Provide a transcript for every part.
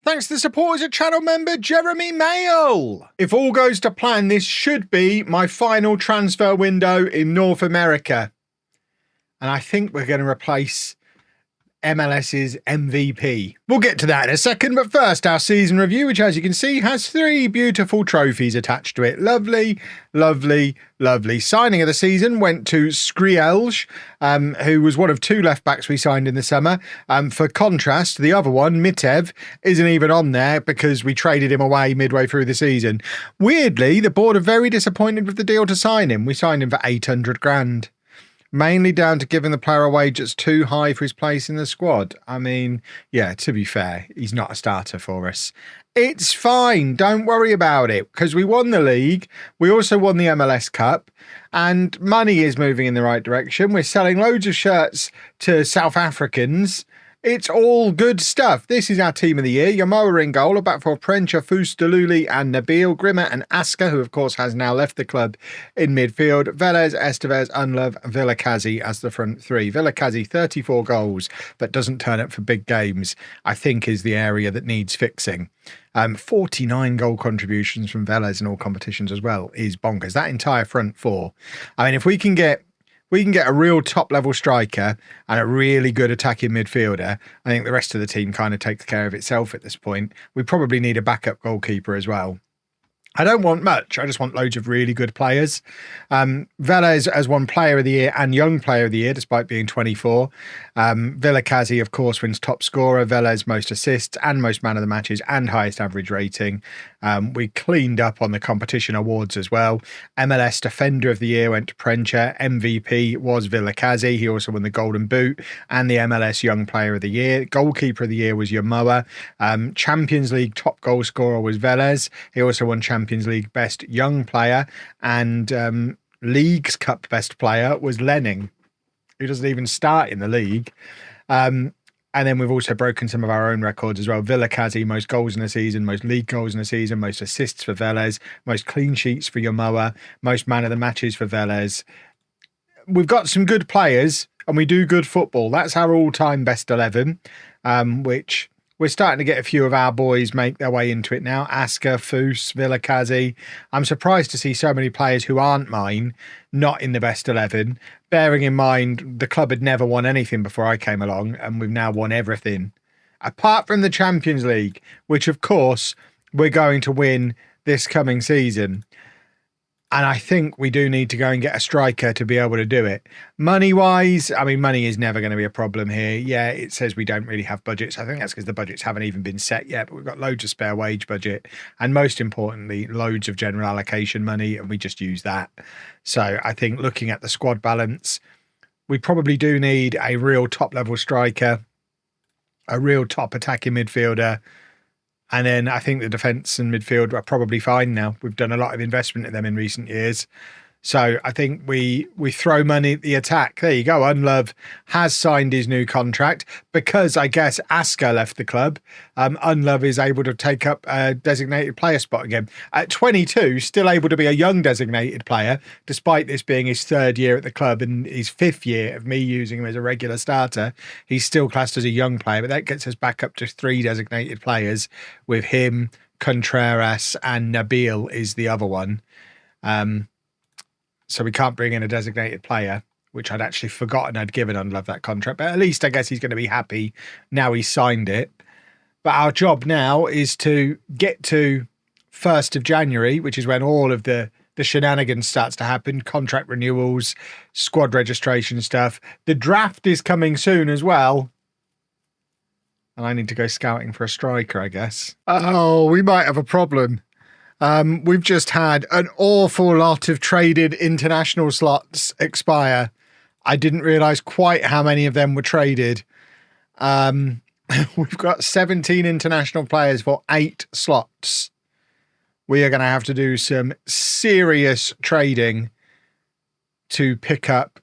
Thanks to the support as a channel member, Jeremy Mayle. If all goes to plan, this should be my final transfer window in North America. And I think we're going to replace MLS's MVP. We'll get to that in a second, but first our season review, which as you can see has 3 beautiful trophies attached to it. Lovely, lovely, lovely. Signing of the season went to Skrielj, who was one of 2 left backs we signed in the summer. For contrast, the other one, Mitev, isn't even on there because we traded him away midway through the season. Weirdly, the board are very disappointed with the deal to sign him. We signed him for 800 grand. Mainly down to giving the player a wage that's too high for his place in the squad. I mean, yeah, to be fair, he's not a starter for us. It's fine. Don't worry about it because we won the league. We also won the MLS Cup and money is moving in the right direction. We're selling loads of shirts to South Africans. It's all good stuff. This is our team of the year. Yamoa in goal, back for Prencha, Fustaluli and Nabil, Grimmer and Asker, who of course has now left the club in midfield. Velez, Estevez, Unlove, Vilakazi as the front 3. Vilakazi, 34 goals, but doesn't turn up for big games, I think is the area that needs fixing. 49 goal contributions from Velez in all competitions as well is bonkers. That entire front 4. I mean, if we can get a real top-level striker and a really good attacking midfielder, I think the rest of the team kind of takes care of itself at this point. We probably need a backup goalkeeper as well. I don't want much. I just want loads of really good players. Velez has won Player of the Year and Young Player of the Year, despite being 24. Vilakazi, of course, wins top scorer. Velez, most assists and most man of the matches and highest average rating. We cleaned up on the competition awards as well. MLS Defender of the Year went to Prencha. MVP was Vilakazi. He also won the Golden Boot and the MLS Young Player of the Year. Goalkeeper of the Year was Yamoa. Champions League top goal scorer was Velez. He also won Champions League Best Young Player, and League's Cup Best Player was Lenning, who doesn't even start in the league. And then we've also broken some of our own records as well. Vilakazi, most goals in a season, most league goals in a season, most assists for Velez, most clean sheets for Yamoa, most man of the matches for Velez. We've got some good players and we do good football. That's our all-time best 11, which we're starting to get a few of our boys make their way into it now. Asker, Foos, Vilakazi. I'm surprised to see so many players who aren't mine not in the best 11, bearing in mind the club had never won anything before I came along and we've now won everything. Apart from the Champions League, which of course we're going to win this coming season. And I think we do need to go and get a striker to be able to do it. Money-wise, I mean, money is never going to be a problem here. Yeah, it says we don't really have budgets. I think that's because the budgets haven't even been set yet, but we've got loads of spare wage budget. And most importantly, loads of general allocation money, and we just use that. So I think looking at the squad balance, we probably do need a real top-level striker, a real top attacking midfielder, and then I think the defence and midfield are probably fine now. We've done a lot of investment in them in recent years. So I think we throw money at the attack. There you go. Unlove has signed his new contract because I guess Asker left the club. Unlove is able to take up a designated player spot again. At 22, still able to be a young designated player, despite this being his 3rd year at the club and his 5th year of me using him as a regular starter. He's still classed as a young player, but that gets us back up to 3 designated players with him, Contreras and Nabil is the other one. So we can't bring in a designated player, which I'd actually forgotten I'd given Unlove that contract. But at least I guess he's going to be happy now he's signed it. But our job now is to get to 1st of January, which is when all of the shenanigans starts to happen. Contract renewals, squad registration stuff. The draft is coming soon as well. And I need to go scouting for a striker, I guess. Oh, we might have a problem. We've just had an awful lot of traded international slots expire. I didn't realise quite how many of them were traded. We've got 17 international players for 8 slots. We are going to have to do some serious trading to pick up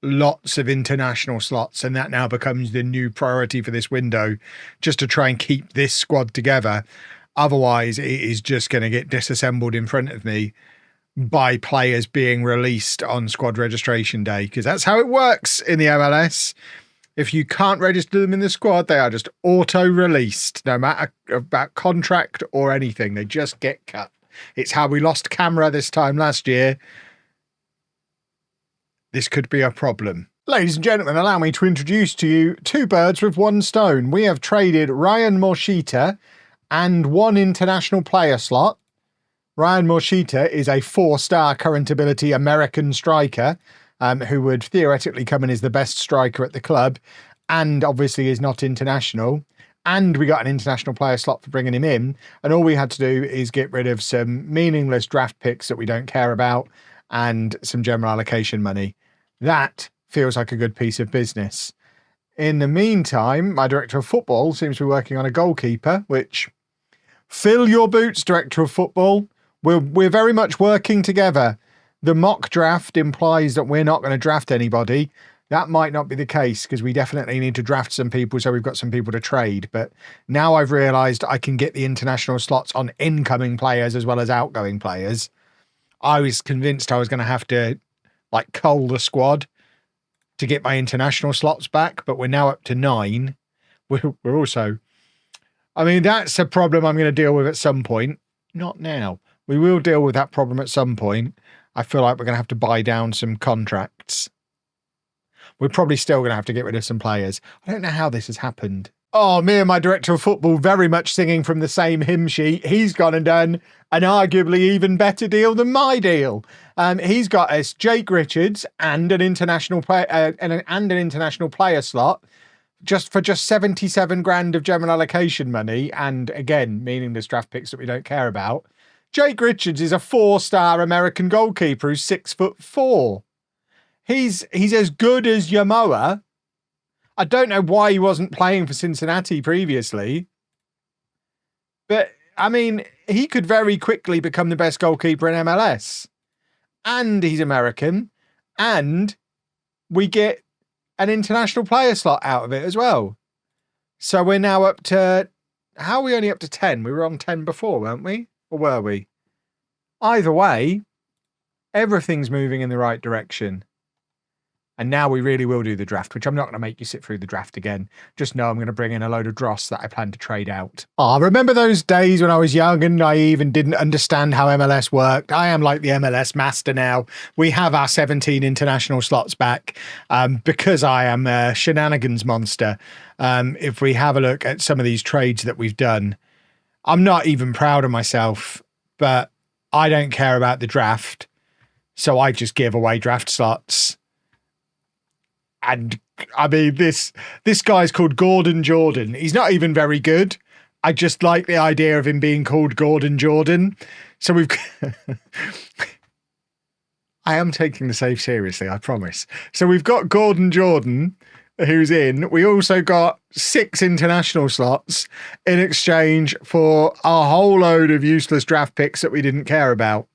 lots of international slots, and that now becomes the new priority for this window, just to try and keep this squad together. Otherwise, it is just going to get disassembled in front of me by players being released on squad registration day, because that's how it works in the MLS. If you can't register them in the squad, they are just auto-released, no matter about contract or anything. They just get cut. It's how we lost Camera this time last year. This could be a problem. Ladies and gentlemen, allow me to introduce to you two birds with one stone. We have traded Ryan Morshita and one international player slot. Ryan Morshita is a 4-star current ability American striker who would theoretically come in as the best striker at the club and obviously is not international. And we got an international player slot for bringing him in. And all we had to do is get rid of some meaningless draft picks that we don't care about and some general allocation money. That feels like a good piece of business. In the meantime, my director of football seems to be working on a goalkeeper, which, fill your boots, director of football. We're very much working together. The mock draft implies that we're not going to draft anybody. That might not be the case because we definitely need to draft some people, so we've got some people to trade. But now I've realised I can get the international slots on incoming players as well as outgoing players. I was convinced I was going to have to cull the squad to get my international slots back, but we're now up to 9. We're also... I mean, that's a problem I'm going to deal with at some point. Not now. We will deal with that problem at some point. I feel like we're going to have to buy down some contracts. We're probably still going to have to get rid of some players. I don't know how this has happened. Oh, me and my director of football very much singing from the same hymn sheet. He's gone and done an arguably even better deal than my deal. He's got us Jake Richards and an international player slot for just 77 grand of general allocation money. And again, meaningless draft picks that we don't care about. Jake Richards is a 4-star American goalkeeper who's 6'4". He's as good as Yamoa. I don't know why he wasn't playing for Cincinnati previously. But, I mean, he could very quickly become the best goalkeeper in MLS. And he's American. And we get an international player slot out of it as well. So we're now up to... How are we only up to 10? We were on 10 before, weren't we? Or were we? Either way, everything's moving in the right direction. And now we really will do the draft, which I'm not going to make you sit through the draft again. Just know I'm going to bring in a load of dross that I plan to trade out. I remember those days when I was young and naive and didn't understand how MLS worked. I am like the MLS master now. We have our 17 international slots back because I am a shenanigans monster. If we have a look at some of these trades that we've done, I'm not even proud of myself, but I don't care about the draft. So I just give away draft slots. And I mean, this guy's called Gordon Jordan. He's not even very good. I just like the idea of him being called Gordon Jordan. So we've... I am taking the save seriously, I promise. So we've got Gordon Jordan, who's in. We also got 6 international slots in exchange for a whole load of useless draft picks that we didn't care about.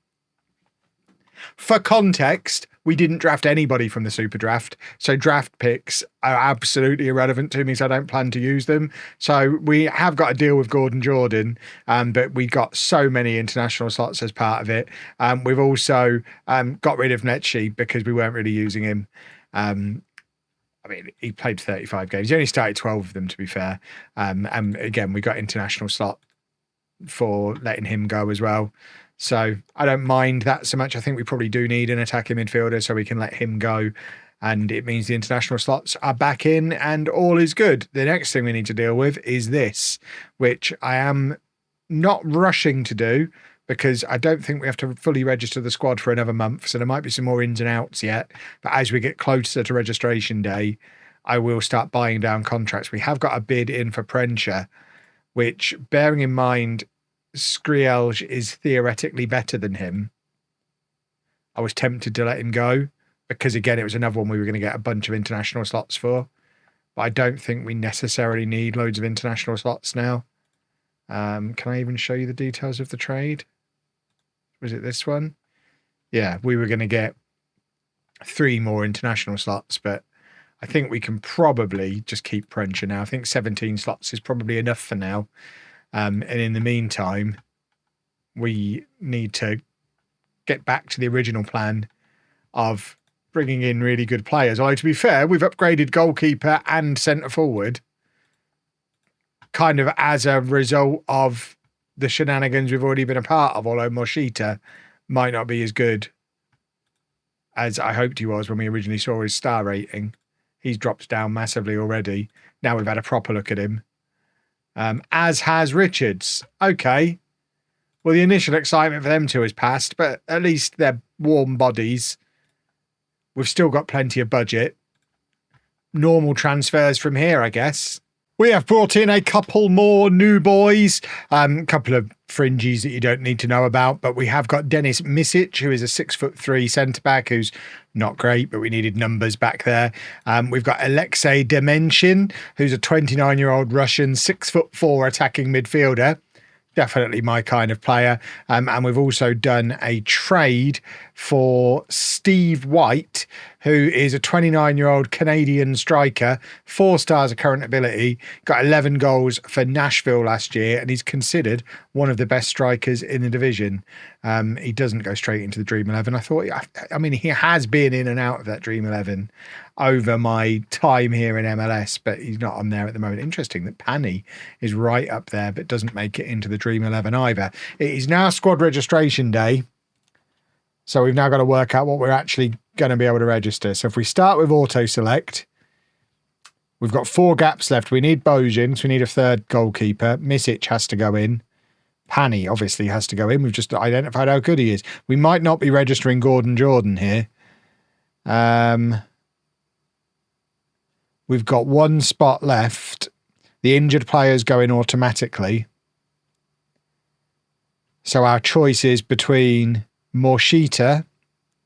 For context, we didn't draft anybody from the Super Draft, so draft picks are absolutely irrelevant to me, so I don't plan to use them. So we have got a deal with Gordon Jordan, but we got so many international slots as part of it. We've also got rid of Netshi because we weren't really using him. I mean, he played 35 games. He only started 12 of them, to be fair. And again, we got international slot for letting him go as well. So I don't mind that so much. I think we probably do need an attacking midfielder so we can let him go. And it means the international slots are back in and all is good. The next thing we need to deal with is this, which I am not rushing to do because I don't think we have to fully register the squad for another month. So there might be some more ins and outs yet. But as we get closer to registration day, I will start buying down contracts. We have got a bid in for Prencher, which, bearing in mind, Skrielj is theoretically better than him. I was tempted to let him go because, again, it was another one we were going to get a bunch of international slots for. But I don't think we necessarily need loads of international slots now. Can I even show you the details of the trade? Was it this one? Yeah, we were going to get 3 more international slots, but I think we can probably just keep Prencher now. I think 17 slots is probably enough for now. And in the meantime, we need to get back to the original plan of bringing in really good players. Although, to be fair, we've upgraded goalkeeper and centre forward kind of as a result of the shenanigans we've already been a part of, although Moshita might not be as good as I hoped he was when we originally saw his star rating. He's dropped down massively already. Now we've had a proper look at him. As has Richards. Okay. Well, the initial excitement for them two has passed, but at least they're warm bodies. We've still got plenty of budget. Normal transfers from here, I guess. We have brought in a couple more new boys, a couple of fringies that you don't need to know about, but we have got Denis Misic, who is a 6'3" centre-back, who's not great, but we needed numbers back there. We've got Alexei Demenshin, who's a 29-year-old Russian 6'4" attacking midfielder. Definitely my kind of player. And we've also done a trade for Steve White, who is a 29-year-old Canadian striker, 4 stars of current ability, got 11 goals for Nashville last year, and he's considered one of the best strikers in the division. He doesn't go straight into the Dream 11. I mean, he has been in and out of that Dream 11 over my time here in MLS, but he's not on there at the moment. Interesting that Pani is right up there, but doesn't make it into the Dream 11 either. It is now squad registration day, so we've now got to work out what we're actually going to be able to register. So if we start with auto select, we've got 4 gaps left. We need Bojin, so we need a third goalkeeper. Misic has to go in. Pani obviously has to go in. We've just identified how good he is. We might not be registering Gordon Jordan here. We've got 1 spot left. The injured players go in automatically. So our choice is between Moshita,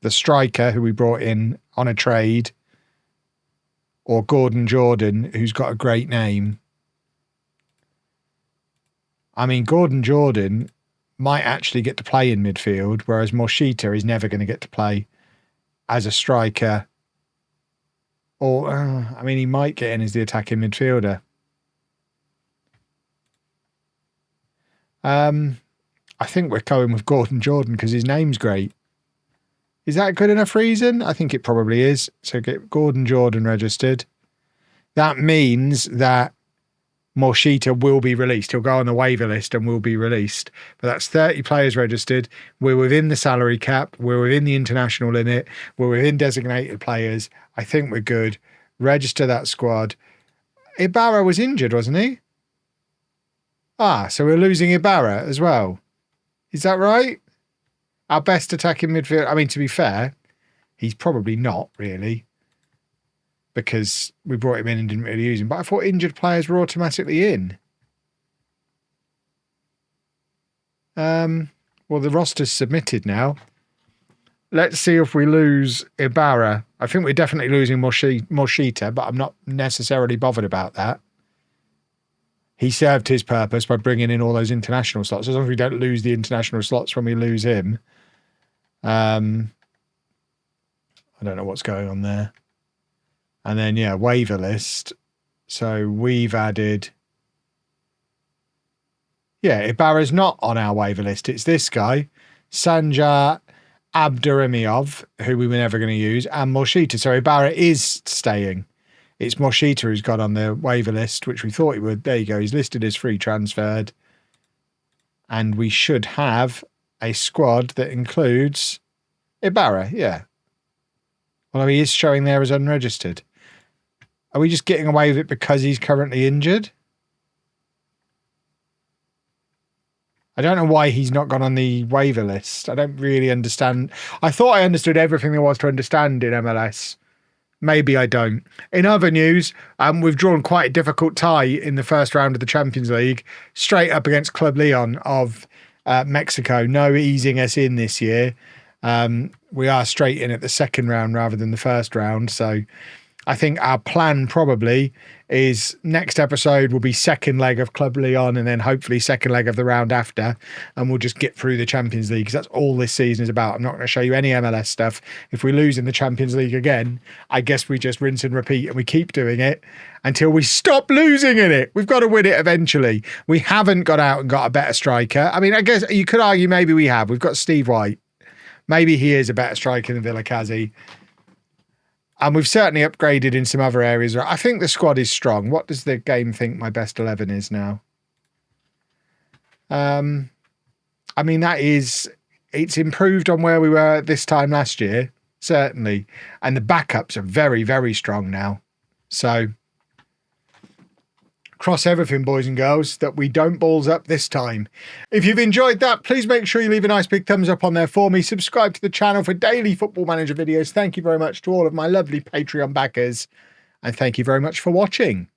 the striker who we brought in on a trade, or Gordon Jordan, who's got a great name. I mean, Gordon Jordan might actually get to play in midfield, whereas Moshita is never going to get to play as a striker. Or, I mean, he might get in as the attacking midfielder. I think we're going with Gordon Jordan because his name's great. Is that good enough reason? I think it probably is. So get Gordon Jordan registered. That means that Moshita will be released. He'll go on the waiver list and will be released. But that's 30 players registered. We're within the salary cap. We're within the international limit. We're within designated players. I think we're good. Register that squad. Ibarra was injured, wasn't he? So we're losing Ibarra as well. Is that right? Our best attacking midfield. I mean, to be fair, he's probably not really, because we brought him in and didn't really use him. But I thought injured players were automatically in. Well, the roster's submitted now. Let's see if we lose Ibarra. I think we're definitely losing Moshita, but I'm not necessarily bothered about that. He served his purpose by bringing in all those international slots. As long as we don't lose the international slots when we lose him. I don't know what's going on there. And then, yeah, waiver list. So we've added... Yeah, Ibarra's not on our waiver list. It's this guy, Sanjar Abdurimiov, who we were never going to use, and Moshita. So Ibarra is staying. It's Moshita who's got on the waiver list, which we thought he would. There you go. He's listed as free transferred. And we should have a squad that includes Ibarra, yeah. Well, he is showing there as unregistered. Are we just getting away with it because he's currently injured? I don't know why he's not gone on the waiver list. I don't really understand. I thought I understood everything there was to understand in MLS. Maybe I don't. In other news, we've drawn quite a difficult tie in the first round of the Champions League, straight up against Club Leon of Mexico. No easing us in this year. We are straight in at the second round rather than the first round. So I think our plan probably is next episode will be second leg of Club Leon and then hopefully second leg of the round after, and we'll just get through the Champions League because that's all this season is about. I'm not going to show you any MLS stuff. If we lose in the Champions League again, I guess we just rinse and repeat and we keep doing it until we stop losing in it. We've got to win it eventually. We haven't got out and got a better striker. I mean, I guess you could argue maybe we have. We've got Steve White. Maybe he is a better striker than Villakazi. And we've certainly upgraded in some other areas. I think the squad is strong. What does the game think my best 11 is now? I mean, it's improved on where we were this time last year, certainly. And the backups are very, very strong now. So cross everything, boys and girls, that we don't balls up this time. If you've enjoyed that, please make sure you leave a nice big thumbs up on there for me. Subscribe to the channel for daily Football Manager videos. Thank you very much to all of my lovely Patreon backers. And thank you very much for watching.